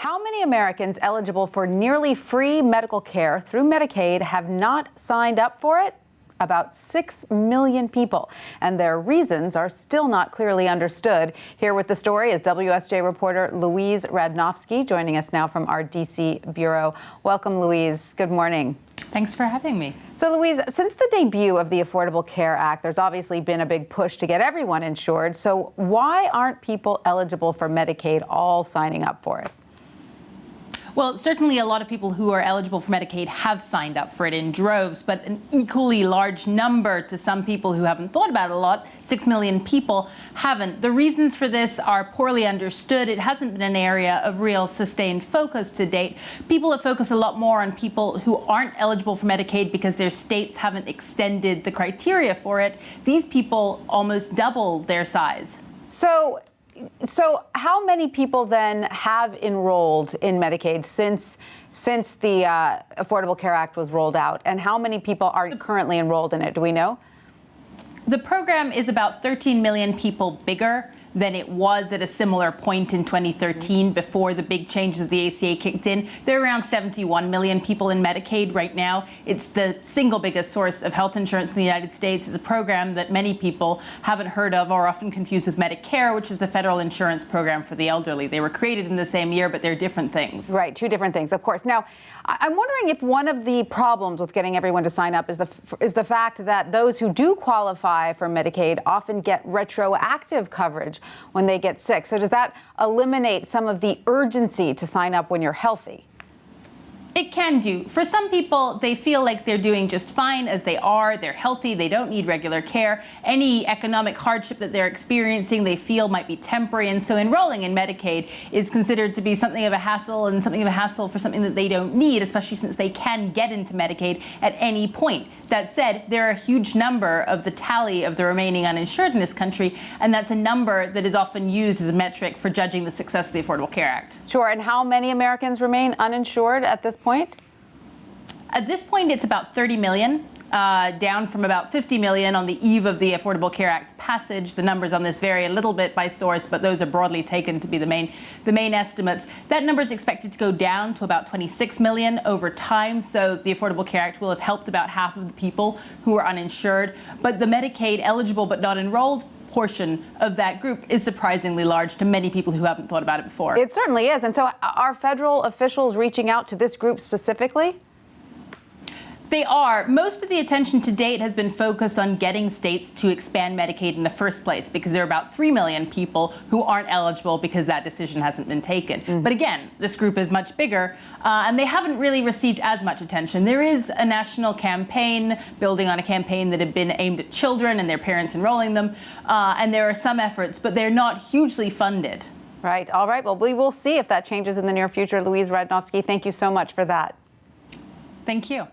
How many Americans eligible for nearly free medical care through Medicaid have not signed up for it? About 6 million people, and their reasons are still not clearly understood. Here with the story is WSJ reporter Louise Radnofsky, joining us now from our D.C. bureau. Welcome, Louise. Good morning. Thanks for having me. So, Louise, since the debut of the Affordable Care Act, there's obviously been a big push to get everyone insured. So why aren't people eligible for Medicaid all signing up for it? Well, certainly a lot of people who are eligible for Medicaid have signed up for it in droves, but an equally large number to some people who haven't thought about it a lot, 6 million people, haven't. The reasons for this are poorly understood. It hasn't been an area of real sustained focus to date. People have focused a lot more on people who aren't eligible for Medicaid because their states haven't extended the criteria for it. These people almost double their size. So how many people then have enrolled in Medicaid since the Affordable Care Act was rolled out? And how many people are currently enrolled in it? Do we know? The program is about 13 million people bigger than it was at a similar point in 2013 before the big changes of the ACA kicked in. There are around 71 million people in Medicaid right now. It's the single biggest source of health insurance in the United States. It's a program that many people haven't heard of or often confused with Medicare, which is the federal insurance program for the elderly. They were created in the same year, but they're different things. Right, two different things, of course. Now, I'm wondering if one of the problems with getting everyone to sign up is the fact that those who do qualify for Medicaid often get retroactive coverage when they get sick. So does that eliminate some of the urgency to sign up when you're healthy? It can do. For some people, they feel like they're doing just fine as they are. They're healthy. They don't need regular care. Any economic hardship that they're experiencing, they feel might be temporary. And so enrolling in Medicaid is considered to be something of a hassle, and something of a hassle for something that they don't need, especially since they can get into Medicaid at any point. That said, there are a huge number of the tally of the remaining uninsured in this country, and that's a number that is often used as a metric for judging the success of the Affordable Care Act. Sure. And how many Americans remain uninsured at this point? At this point, it's about 30 million. Down from about 50 million on the eve of the Affordable Care Act passage. The numbers on this vary a little bit by source, but those are broadly taken to be the main estimates. That number is expected to go down to about 26 million over time, so the Affordable Care Act will have helped about half of the people who are uninsured. But the Medicaid eligible but not enrolled portion of that group is surprisingly large to many people who haven't thought about it before. It certainly is. And so are federal officials reaching out to this group specifically? They are. Most of the attention to date has been focused on getting states to expand Medicaid in the first place, because there are about 3 million people who aren't eligible because that decision hasn't been taken. But again, this group is much bigger, and they haven't really received as much attention. There is a national campaign building on a campaign that had been aimed at children and their parents enrolling them, and there are some efforts, but they're not hugely funded. Right. All right. Well, we will see if that changes in the near future. Louise Radnofsky, thank you so much for that. Thank you.